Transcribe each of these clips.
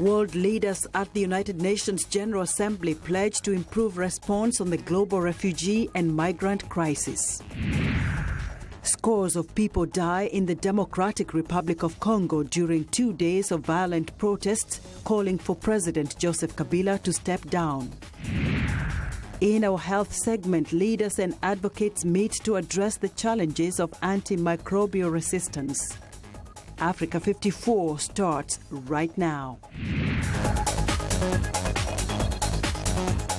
World leaders at the United Nations General Assembly pledged to improve response on the global refugee and migrant crisis. Scores of people die in the Democratic Republic of Congo during 2 days of violent protests calling for President Joseph Kabila to step down. In our health segment, leaders and advocates meet to address the challenges of antimicrobial resistance. Africa 54 starts right now.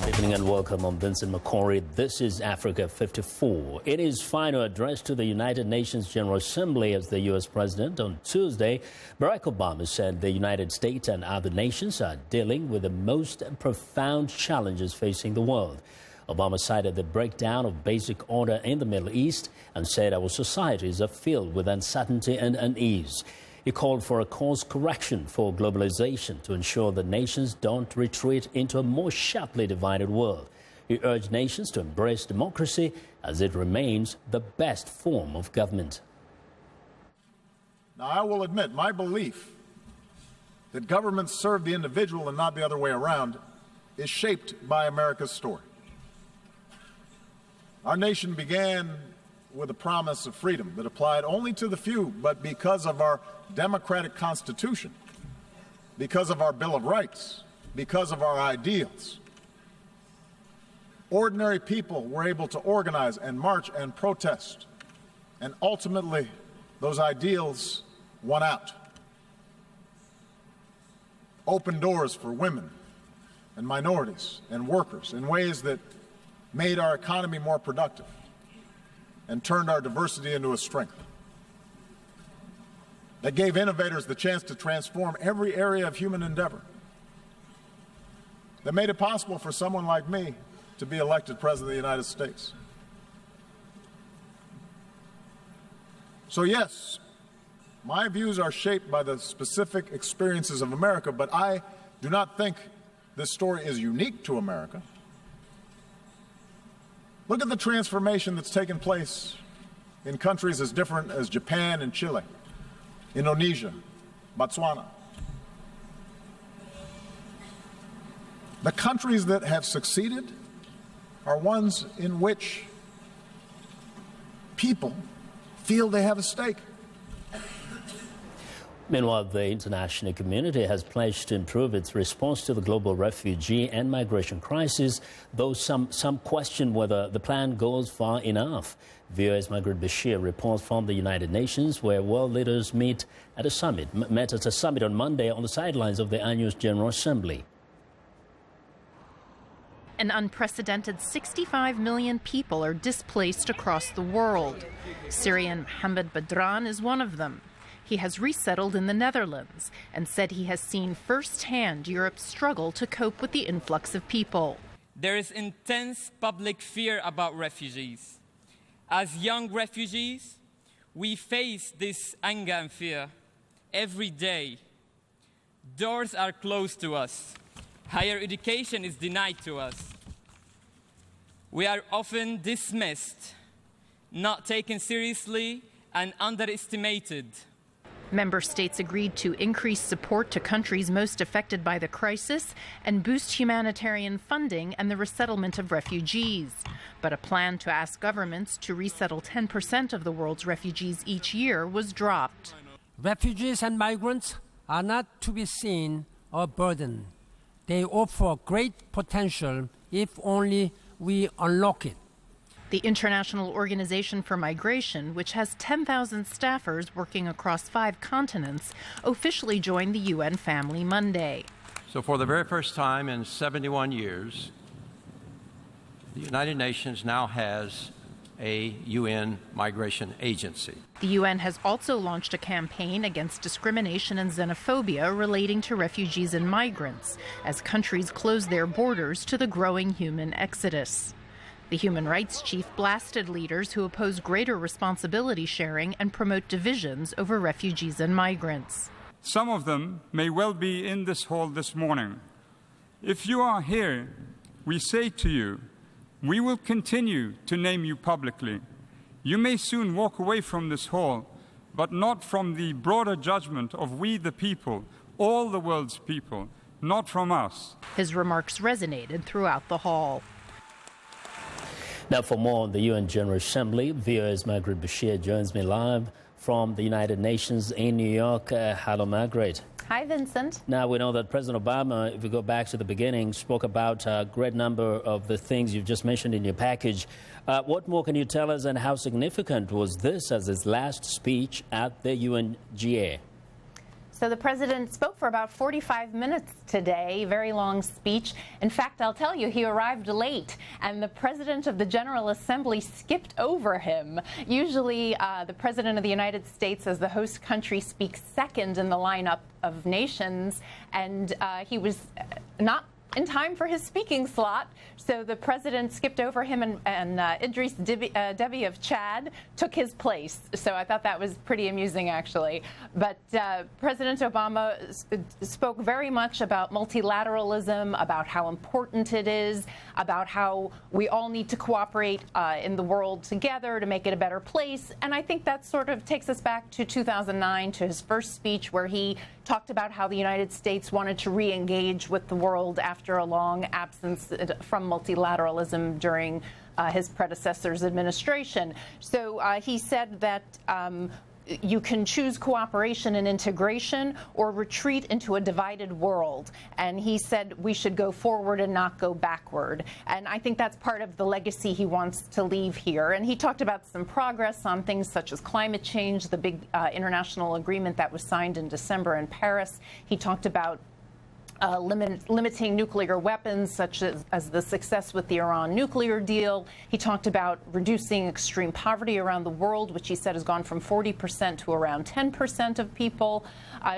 Good evening and welcome. I'm Vincent Makori. This is Africa 54. In his final address to the United Nations General Assembly as the U.S. President on Tuesday, Barack Obama said the United States and other nations are dealing with the most profound challenges facing the world. Obama cited the breakdown of basic order in the Middle East and said our societies are filled with uncertainty and unease. He called for a course correction for globalization to ensure that nations don't retreat into a more sharply divided world. He urged nations to embrace democracy as it remains the best form of government. Now, I will admit my belief that governments serve the individual and not the other way around is shaped by America's story. Our nation began with a promise of freedom that applied only to the few, but because of our democratic Constitution, because of our Bill of Rights, because of our ideals, ordinary people were able to organize and march and protest, and ultimately those ideals won out. Open doors for women and minorities and workers in ways that made our economy more productive and turned our diversity into a strength. That gave innovators the chance to transform every area of human endeavor. That made it possible for someone like me to be elected President of the United States. So yes, my views are shaped by the specific experiences of America, but I do not think this story is unique to America. Look at the transformation that's taken place in countries as different as Japan and Chile, Indonesia, Botswana. The countries that have succeeded are ones in which people feel they have a stake. Meanwhile, the international community has pledged to improve its response to the global refugee and migration crisis, though some question whether the plan goes far enough. VOA's Margaret Bashir reports from the United Nations, where world leaders met at a summit on Monday on the sidelines of the annual General Assembly. An unprecedented 65 million people are displaced across the world. Syrian Mohammed Badran is one of them. He has resettled in the Netherlands and said he has seen firsthand Europe's struggle to cope with the influx of people. There is intense public fear about refugees. As young refugees, we face this anger and fear every day. Doors are closed to us. Higher education is denied to us. We are often dismissed, not taken seriously, and underestimated. Member states agreed to increase support to countries most affected by the crisis and boost humanitarian funding and the resettlement of refugees. But a plan to ask governments to resettle 10% of the world's refugees each year was dropped. Refugees and migrants are not to be seen a burden. They offer great potential if only we unlock it. The International Organization for Migration, which has 10,000 staffers working across 5 continents, officially joined the UN family Monday. So for the very first time in 71 years, the United Nations now has a UN migration agency. The UN has also launched a campaign against discrimination and xenophobia relating to refugees and migrants, as countries close their borders to the growing human exodus. The human rights chief blasted leaders who oppose greater responsibility sharing and promote divisions over refugees and migrants. Some of them may well be in this hall this morning. If you are here, we say to you, we will continue to name you publicly. You may soon walk away from this hall, but not from the broader judgment of we the people, all the world's people, not from us. His remarks resonated throughout the hall. Now, for more on the UN General Assembly, VOA's Margaret Bashir joins me live from the United Nations in New York. Hello, Margaret. Hi, Vincent. Now, we know that President Obama, if we go back to the beginning, spoke about a great number of the things you've just mentioned in your package. What more can you tell us, and how significant was this as his last speech at the UNGA? So the president spoke for about 45 minutes today, very long speech. In fact, I'll tell you, he arrived late, and the president of the General Assembly skipped over him. Usually, the president of the United States, as the host country, speaks second in the lineup of nations, and he was not in time for his speaking slot, so the president skipped over him, and Idris Deby of Chad took his place. So I thought that was pretty amusing, actually. But President Obama spoke very much about multilateralism, about how important it is, about how we all need to cooperate in the world together to make it a better place. And I think that sort of takes us back to 2009, to his first speech, where he talked about how the United States wanted to re-engage with the world after a long absence from multilateralism during his predecessor's administration. So he said that you can choose cooperation and integration or retreat into a divided world. And he said we should go forward and not go backward. And I think that's part of the legacy he wants to leave here. And he talked about some progress on things such as climate change, the big international agreement that was signed in December in Paris. He talked about limiting nuclear weapons, such as the success with the Iran nuclear deal. He talked about reducing extreme poverty around the world, which he said has gone from 40% to around 10% of people.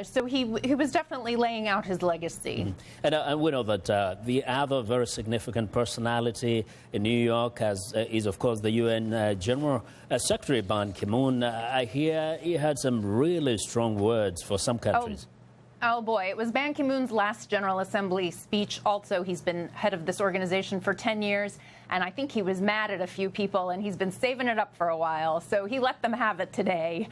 So he was definitely laying out his legacy. And we know that the other very significant personality in New York is, of course, the UN General Secretary Ban Ki-moon. I hear he had some really strong words for some countries. Oh, boy. It was Ban Ki-moon's last General Assembly speech. Also, he's been head of this organization for 10 years, and I think he was mad at a few people, and he's been saving it up for a while. So he let them have it today,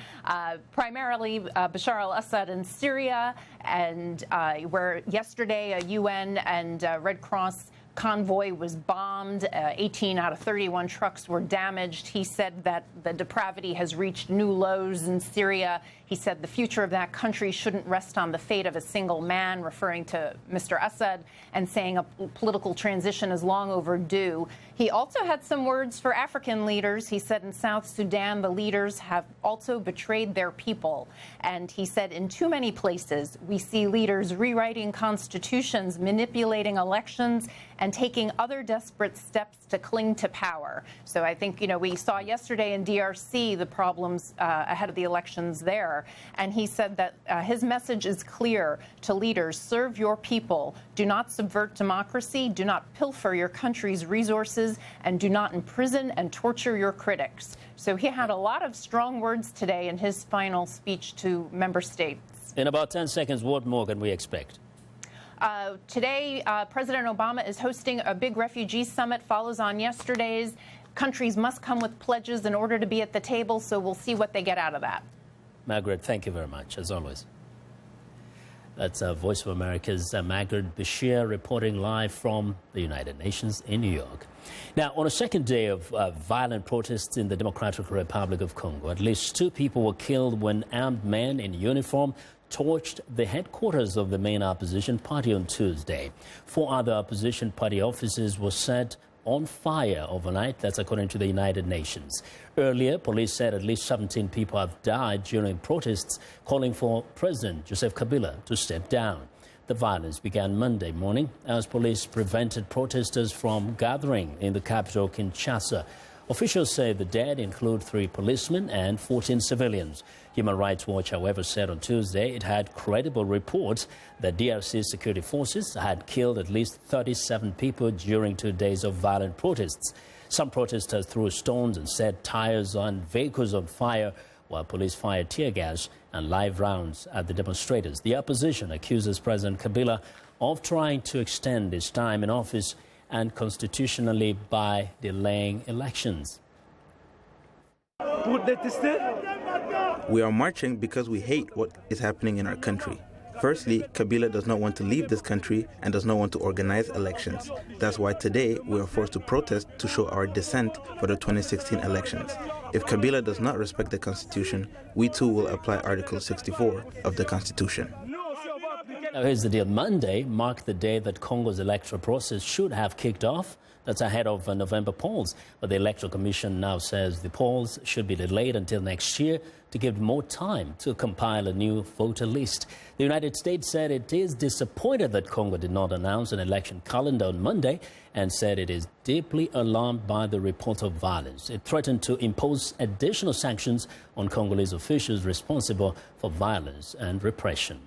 primarily Bashar al-Assad in Syria, and where yesterday a UN and Red Cross convoy was bombed. 18 out of 31 trucks were damaged. He said that the depravity has reached new lows in Syria. He said the future of that country shouldn't rest on the fate of a single man, referring to Mr. Assad, and saying a political transition is long overdue. He also had some words for African leaders. He said in South Sudan, the leaders have also betrayed their people. And he said in too many places, we see leaders rewriting constitutions, manipulating elections, and taking other desperate steps to cling to power. So I think, we saw yesterday in DRC the problems ahead of the elections there. And he said that his message is clear to leaders: serve your people, do not subvert democracy, do not pilfer your country's resources, and do not imprison and torture your critics. So he had a lot of strong words today in his final speech to member states. In about 10 seconds, what more can we expect? Today, President Obama is hosting a big refugee summit, follows on yesterday's. Countries must come with pledges in order to be at the table, so we'll see what they get out of that. Margaret, thank you very much, as always. That's Voice of America's Margaret Bashir reporting live from the United Nations in New York. Now, on a second day of violent protests in the Democratic Republic of Congo, at least 2 people were killed when armed men in uniform torched the headquarters of the main opposition party on Tuesday. 4 other opposition party offices were set on fire overnight. That's according to the United Nations. Earlier, police said at least 17 people have died during protests calling for President Joseph Kabila to step down. The violence began Monday morning as police prevented protesters from gathering in the capital, Kinshasa. Officials say the dead include 3 policemen and 14 civilians. Human Rights Watch, however, said on Tuesday it had credible reports that DRC security forces had killed at least 37 people during 2 days of violent protests. Some protesters threw stones and set tires on vehicles on fire, while police fired tear gas and live rounds at the demonstrators. The opposition accuses President Kabila of trying to extend his time in office and constitutionally by delaying elections. We are marching because we hate what is happening in our country. Firstly, Kabila does not want to leave this country and does not want to organize elections. That's why today we are forced to protest to show our dissent for the 2016 elections. If Kabila does not respect the Constitution, we too will apply Article 64 of the Constitution. Now here's the deal. Monday marked the day that Congo's electoral process should have kicked off. That's ahead of November polls. But the Electoral Commission now says the polls should be delayed until next year to give more time to compile a new voter list. The United States said it is disappointed that Congo did not announce an election calendar on Monday and said it is deeply alarmed by the report of violence. It threatened to impose additional sanctions on Congolese officials responsible for violence and repression.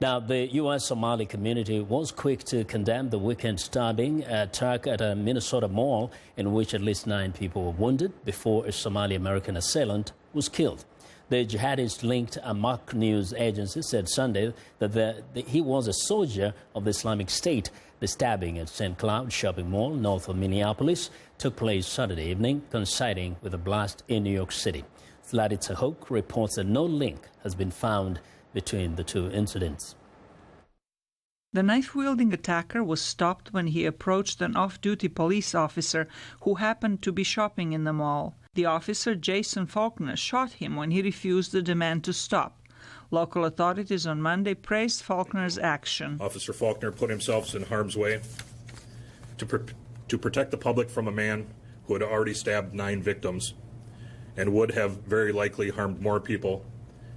Now, the U.S.-Somali community was quick to condemn the weekend stabbing attack at a Minnesota mall in which at least 9 people were wounded before a Somali-American assailant was killed. The jihadist-linked Amaq news agency said Sunday that he was a soldier of the Islamic State. The stabbing at St. Cloud shopping mall north of Minneapolis took place Saturday evening, coinciding with a blast in New York City. Zlati Tsahok reports that no link has been found between the two incidents. The knife-wielding attacker was stopped when he approached an off-duty police officer who happened to be shopping in the mall. The officer, Jason Faulkner, shot him when he refused the demand to stop. Local authorities on Monday praised Faulkner's action. Officer Faulkner put himself in harm's way to protect the public from a man who had already stabbed 9 victims and would have very likely harmed more people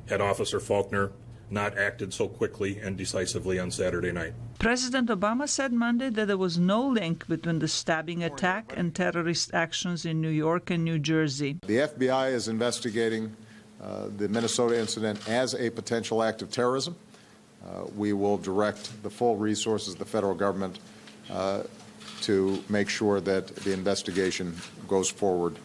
had Officer Faulkner not acted so quickly and decisively on Saturday night. President Obama said Monday that there was no link between the stabbing attack and terrorist actions in New York and New Jersey. The FBI is investigating the Minnesota incident as a potential act of terrorism. We will direct the full resources of the federal government to make sure that the investigation goes forward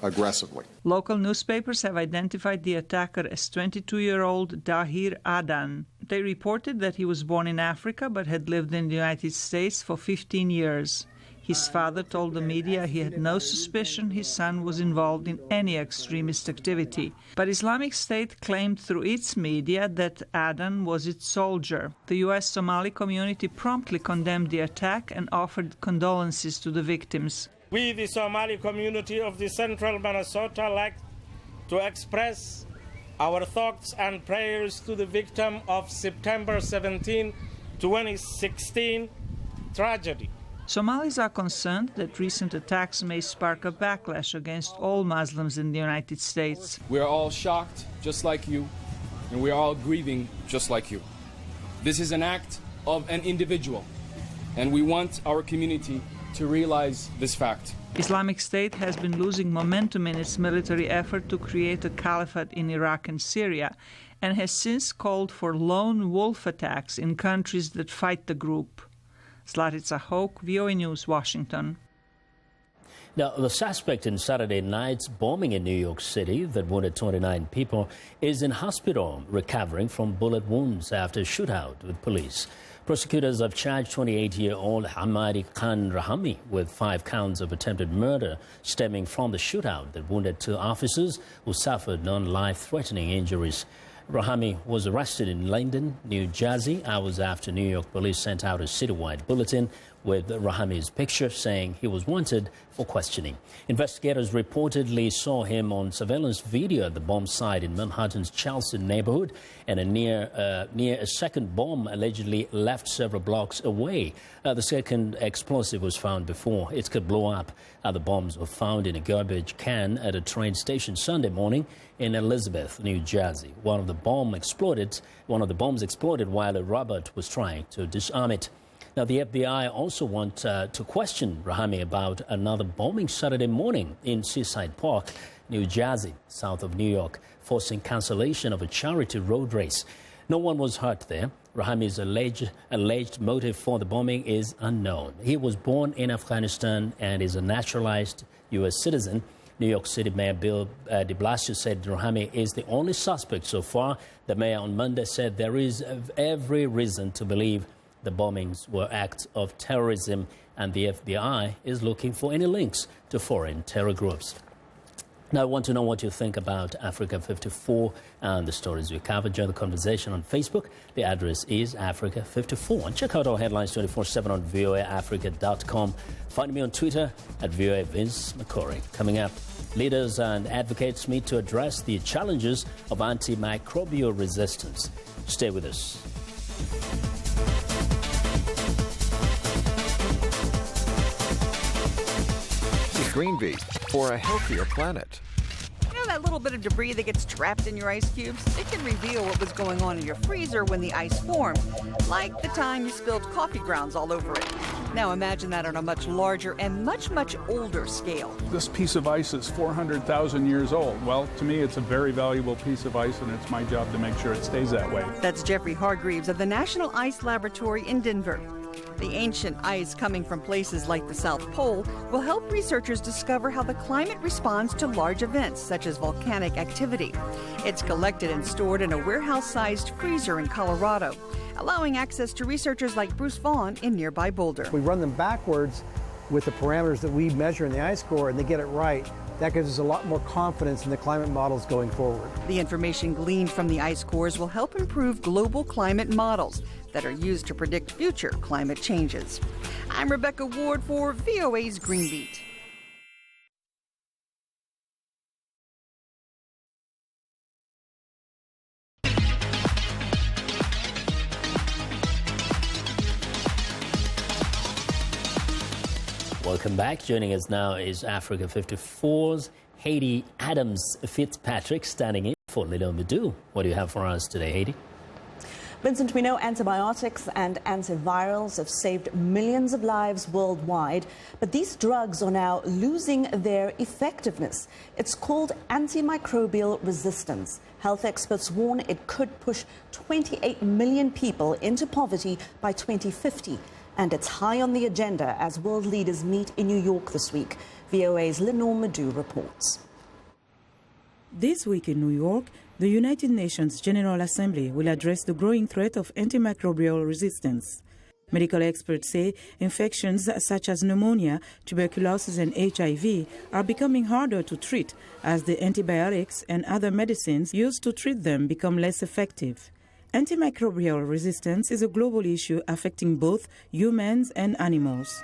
aggressively. Local newspapers have identified the attacker as 22-year-old Dahir Adan. They reported that he was born in Africa but had lived in the United States for 15 years. His father told the media he had no suspicion his son was involved in any extremist activity. But Islamic State claimed through its media that Adan was its soldier. The U.S. Somali community promptly condemned the attack and offered condolences to the victims. We, the Somali community of the central Minnesota, like to express our thoughts and prayers to the victim of September 17, 2016 tragedy. Somalis are concerned that recent attacks may spark a backlash against all Muslims in the United States. We are all shocked, just like you, and we are all grieving, just like you. This is an act of an individual, and we want our community to realize this fact. Islamic State has been losing momentum in its military effort to create a caliphate in Iraq and Syria, and has since called for lone wolf attacks in countries that fight the group. Zlati Tsahok, VOA News, Washington. Now, the suspect in Saturday night's bombing in New York City that wounded 29 people is in hospital recovering from bullet wounds after a shootout with police. Prosecutors have charged 28-year-old Hamadi Khan Rahami with 5 counts of attempted murder stemming from the shootout that wounded 2 officers who suffered non-life-threatening injuries. Rahami was arrested in Linden, New Jersey, hours after New York police sent out a citywide bulletin with Rahami's picture saying he was wanted for questioning. Investigators reportedly saw him on surveillance video at the bomb site in Manhattan's Chelsea neighborhood, and near a second bomb allegedly left several blocks away. The second explosive was found before it could blow up. Other bombs were found in a garbage can at a train station Sunday morning in Elizabeth, New Jersey. One of the bombs exploded while a robot was trying to disarm it. Now, the FBI also want to question Rahami about another bombing Saturday morning in Seaside Park, New Jersey, south of New York, forcing cancellation of a charity road race. No one was hurt there. Rahami's alleged motive for the bombing is unknown. He was born in Afghanistan and is a naturalized U.S. citizen. New York City Mayor Bill de Blasio said Rahami is the only suspect so far. The mayor on Monday said there is every reason to believe the bombings were acts of terrorism, and the FBI is looking for any links to foreign terror groups. Now, I want to know what you think about Africa 54 and the stories we covered. Join the conversation on Facebook. The address is Africa 54. And check out our headlines 24/7 on voaafrica.com. Find me on Twitter at VOA Vince Makori. Coming up, leaders and advocates meet to address the challenges of antimicrobial resistance. Stay with us. Green Beat for a healthier planet. You know that little bit of debris that gets trapped in your ice cubes? It can reveal what was going on in your freezer when the ice formed, like the time you spilled coffee grounds all over it. Now imagine that on a much larger and much older scale. This piece of ice is 400,000 years old. Well, to me, it's a very valuable piece of ice, and it's my job to make sure it stays that way. That's Jeffrey Hargreaves of the National Ice Laboratory in Denver. The ancient ice coming from places like the South Pole will help researchers discover how the climate responds to large events such as volcanic activity. It's collected and stored in a warehouse-sized freezer in Colorado, allowing access to researchers like Bruce Vaughn in nearby Boulder. We run them backwards with the parameters that we measure in the ice core, and they get it right. That gives us a lot more confidence in the climate models going forward. The information gleaned from the ice cores will help improve global climate models that are used to predict future climate changes. I'm Rebecca Ward for VOA's Green Beat. Welcome back. Joining us now is Africa 54's Haiti Adams Fitzpatrick, standing in for Lilo Madu. What do you have for us today, Haiti? Vincent, we know antibiotics and antivirals have saved millions of lives worldwide, but these drugs are now losing their effectiveness. It's called antimicrobial resistance. Health experts warn it could push 28 million people into poverty by 2050. And it's high on the agenda as world leaders meet in New York this week. VOA's Lenore Madu reports. This week in New York, the United Nations General Assembly will address the growing threat of antimicrobial resistance. Medical experts say infections such as pneumonia, tuberculosis and HIV are becoming harder to treat as the antibiotics and other medicines used to treat them become less effective. Antimicrobial resistance is a global issue affecting both humans and animals.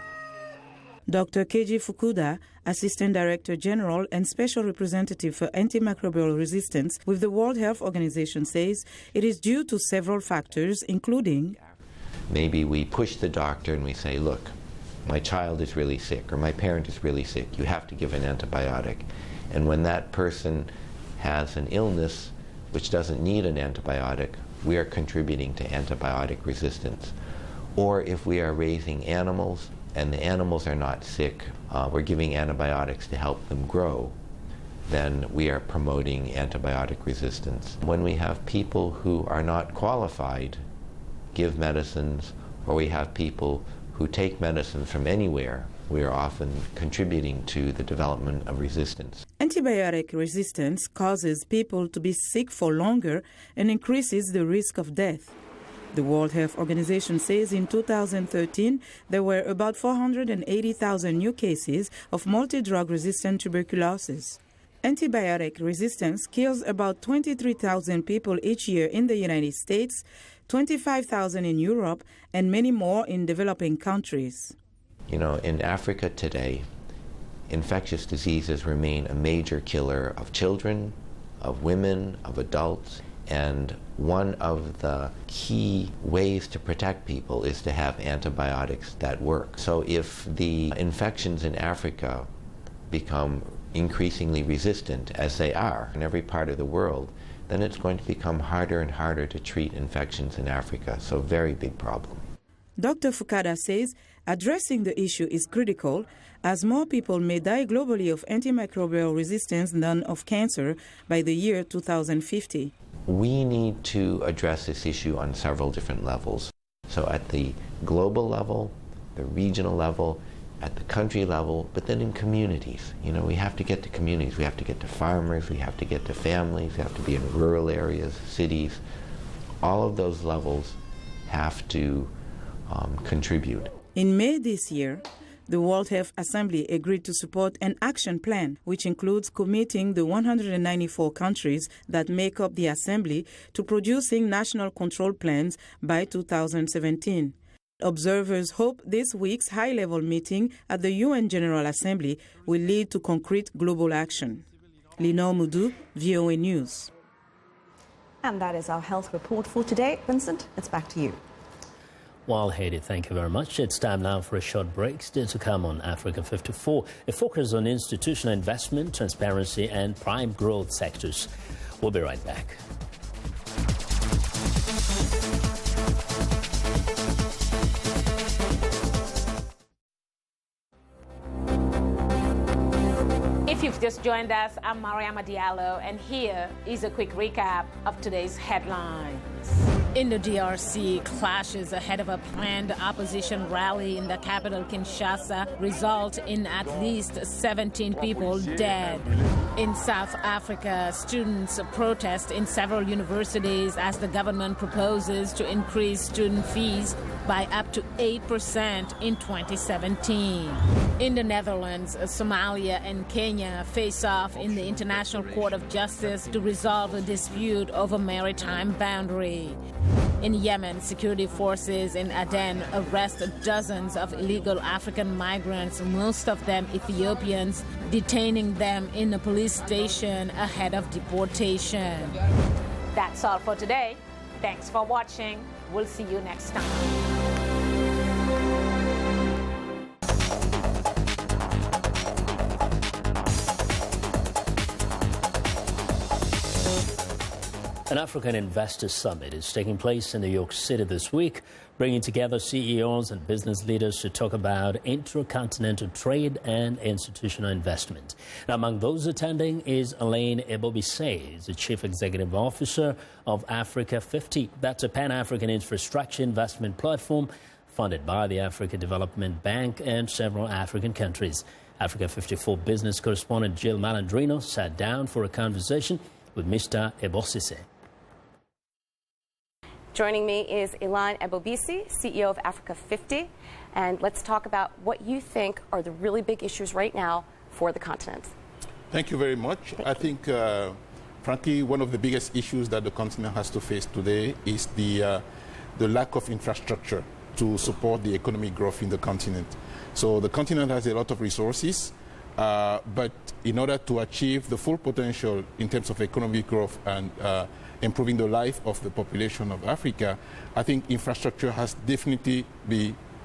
Dr. Keiji Fukuda, Assistant Director General and Special Representative for Antimicrobial Resistance with the World Health Organization, says it is due to several factors, including maybe we push the doctor and we say, look, my child is really sick or my parent is really sick. You have to give an antibiotic. And when that person has an illness which doesn't need an antibiotic, we are contributing to antibiotic resistance. Or if we are raising animals and the animals are not sick, we're giving antibiotics to help them grow, then we are promoting antibiotic resistance. When we have people who are not qualified give medicines, or we have people who take medicines from anywhere, we are often contributing to the development of resistance. Antibiotic resistance causes people to be sick for longer and increases the risk of death. The World Health Organization says in 2013 there were about 480,000 new cases of multi-drug resistant tuberculosis. Antibiotic resistance kills about 23,000 people each year in the United States, 25,000 in Europe, and many more in developing countries. You know, in Africa today, infectious diseases remain a major killer of children, of women, of adults, and one of the key ways to protect people is to have antibiotics that work. So if the infections in Africa become increasingly resistant, as they are in every part of the world, then it's going to become harder and harder to treat infections in Africa. So very big problem. Dr. Fukuda says addressing the issue is critical as more people may die globally of antimicrobial resistance than of cancer by the year 2050. We need to address this issue on several different levels. So at the global level, the regional level, at the country level, but then in communities. You know, we have to get to communities. We have to get to farmers. We have to get to families. We have to be in rural areas, cities. All of those levels have to contribute. In May this year, the World Health Assembly agreed to support an action plan, which includes committing the 194 countries that make up the Assembly to producing national control plans by 2017. Observers hope this week's high-level meeting at the UN General Assembly will lead to concrete global action. Linor Mudu, VOA News. And that is our health report for today. Vincent, it's back to you. Well, Haiti, thank you very much. It's time now for a short break. Still to come on Africa 54, a focus on institutional investment, transparency, and prime growth sectors. We'll be right back. If you've just joined us, I'm Mariama Diallo, and here is a quick recap of today's headlines. In the DRC, clashes ahead of a planned opposition rally in the capital Kinshasa result in at least 17 people dead. In South Africa, students protest in several universities as the government proposes to increase student fees by up to 8% in 2017. In the Netherlands, Somalia and Kenya face off in the International Court of Justice to resolve a dispute over maritime boundary. In Yemen, security forces in Aden arrest dozens of illegal African migrants, most of them Ethiopians, detaining them in a police station ahead of deportation. That's all for today. Thanks for watching. We'll see you next time. An African Investor Summit is taking place in New York City this week, bringing together CEOs and business leaders to talk about intercontinental trade and institutional investment. Now, among those attending is Alain Ebobisse, the Chief Executive Officer of Africa 50. That's a Pan-African infrastructure investment platform funded by the Africa Development Bank and several African countries. Africa 54 business correspondent Jill Malandrino sat down for a conversation with Mr. Ebobisse. Joining me is Alain Ebobisse, CEO of Africa 50, and let's talk about what you think are the really big issues right now for the continent. Thank you very much. I think, frankly, one of the biggest issues that the continent has to face today is the lack of infrastructure to support the economic growth in the continent. So the continent has a lot of resources, but in order to achieve the full potential in terms of economic growth and improving the life of the population of Africa, I think infrastructure has definitely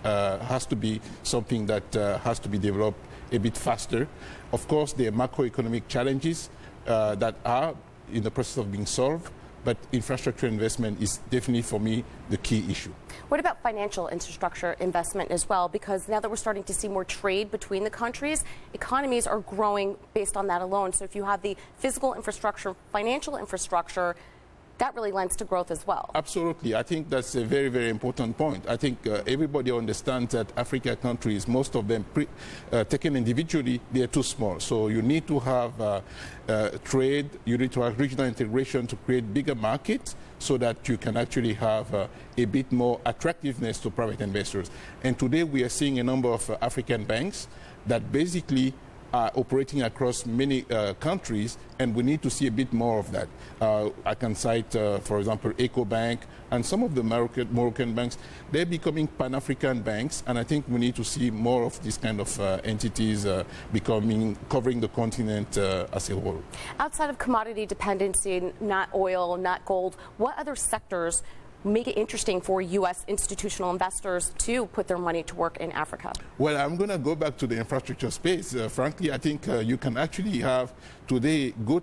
has to be something that has to be developed a bit faster. Of course, there are macroeconomic challenges that are in the process of being solved, but infrastructure investment is definitely, for me, the key issue. What about financial infrastructure investment as well? Because now that we're starting to see more trade between the countries, economies are growing based on that alone. So if you have the physical infrastructure, financial infrastructure, that really lends to growth as well. Absolutely. I think that's a very, very important point. I think everybody understands that Africa countries, most of them taken individually, they are too small. So you need to have trade, you need to have regional integration to create bigger markets so that you can actually have a bit more attractiveness to private investors. And today we are seeing a number of African banks that basically are operating across many countries, and we need to see a bit more of that. I can cite, for example, EcoBank and some of the Moroccan banks. They're becoming Pan-African banks, and I think we need to see more of these kind of entities covering the continent as a whole. Outside of commodity dependency, not oil, not gold, what other sectors make it interesting for U.S. institutional investors to put their money to work in Africa? Well, I'm going to go back to the infrastructure space. Frankly, I think you can actually have today good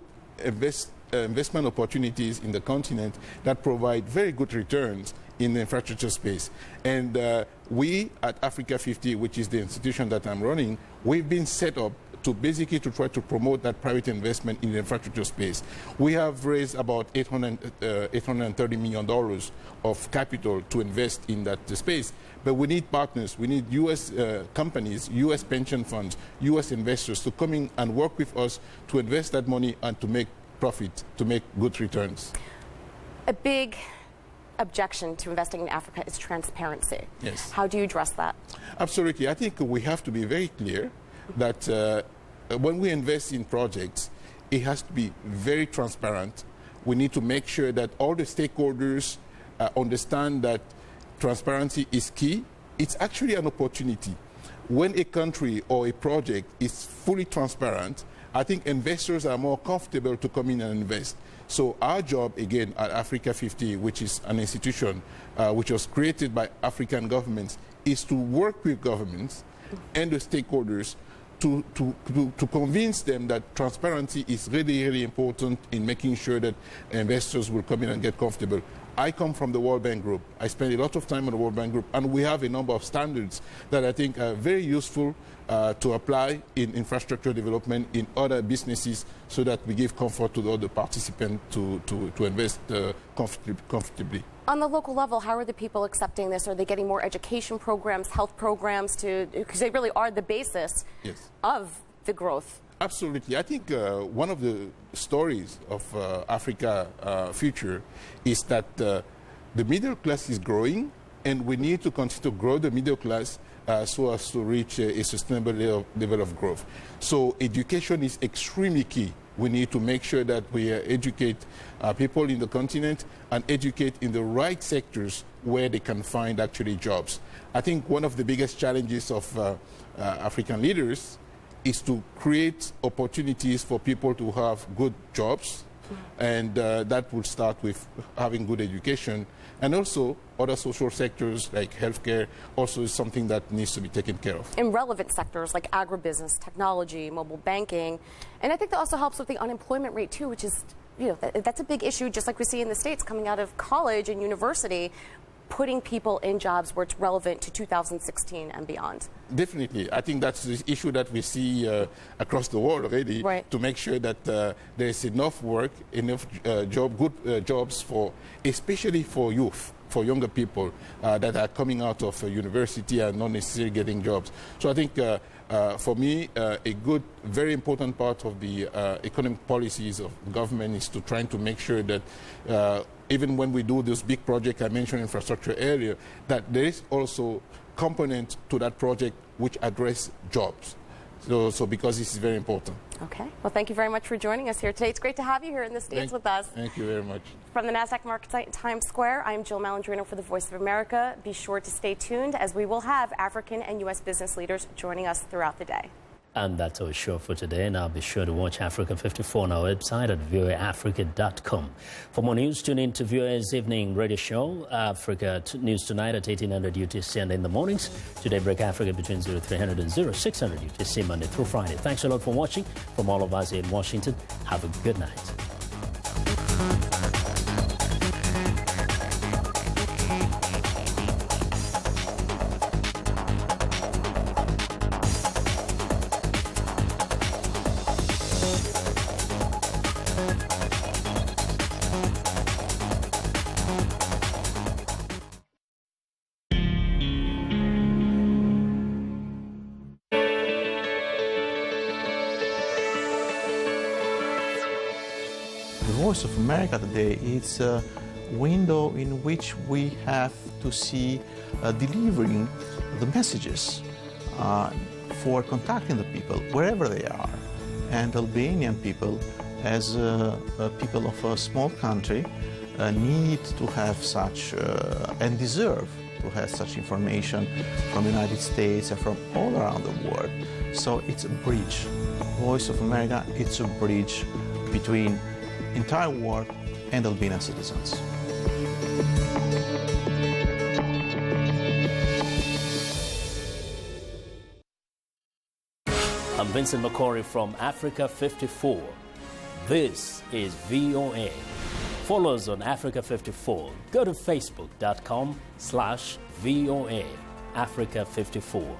investment opportunities in the continent that provide very good returns in the infrastructure space. And we at Africa 50, which is the institution that I'm running, we've been set up to basically to try to promote that private investment in the infrastructure space. We have raised about $830 million of capital to invest in that space. But we need partners. We need U.S. companies, U.S. pension funds, U.S. investors to come in and work with us to invest that money and to make profit, to make good returns. A big objection to investing in Africa is transparency. Yes. How do you address that? Absolutely. I think we have to be very clear that when we invest in projects, it has to be very transparent. We need to make sure that all the stakeholders understand that transparency is key. It's actually an opportunity. When a country or a project is fully transparent, I think investors are more comfortable to come in and invest. So our job, again, at Africa 50, which is an institution which was created by African governments, is to work with governments and the stakeholders to convince them that transparency is really, really important in making sure that investors will come in and get comfortable. I come from the World Bank Group. I spend a lot of time in the World Bank Group, and we have a number of standards that I think are very useful to apply in infrastructure development in other businesses so that we give comfort to the other participants to invest comfortably. On the local level, how are the people accepting this? Are they getting more education programs, health programs, because they really are the basis of the growth? Absolutely. I think one of the stories of Africa future is that the middle class is growing, and we need to continue to grow the middle class so as to reach a sustainable level of growth. So education is extremely key. We need to make sure that we educate people in the continent and educate in the right sectors where they can find actually jobs. I think one of the biggest challenges of African leaders is to create opportunities for people to have good jobs, and that would start with having good education, and also other social sectors like healthcare also is something that needs to be taken care of. In relevant sectors like agribusiness, technology, mobile banking, and I think that also helps with the unemployment rate too, which is, that's a big issue, just like we see in the States coming out of college and university, putting people in jobs where it's relevant to 2016 and beyond. Definitely. I think that's the issue that we see across the world already, to make sure that there is enough work, enough good jobs for, especially for youth, for younger people that are coming out of university and not necessarily getting jobs. So I think for me, a good, very important part of the economic policies of government is to trying to make sure that even when we do this big project I mentioned infrastructure earlier, that there is also component to that project which address jobs. So because this is very important. Okay. Well, thank you very much for joining us here today. It's great to have you here in the States with us. Thank you very much. From the NASDAQ market site in Times Square, I'm Jill Malandrino for the Voice of America. Be sure to stay tuned as we will have African and U.S. business leaders joining us throughout the day. And that's our show for today. Now be sure to watch Africa 54 on our website at voaafrica.com. For more news, tune in to VOA's evening radio show, Africa News Tonight at 1800 UTC and in the mornings. Today, Break Africa between 0300 and 0600 UTC, Monday through Friday. Thanks a lot for watching. From all of us here in Washington, have a good night. Voice of America today is a window in which we have to see delivering the messages for contacting the people wherever they are. And Albanian people, as people of a small country, need to have such and deserve to have such information from the United States and from all around the world. So it's a bridge. Voice of America, it's a bridge between entire world and Albanian citizens. I'm Vincent Makori from Africa 54. This is VOA. Follow us on Africa 54. Go to facebook.com/VOA Africa 54.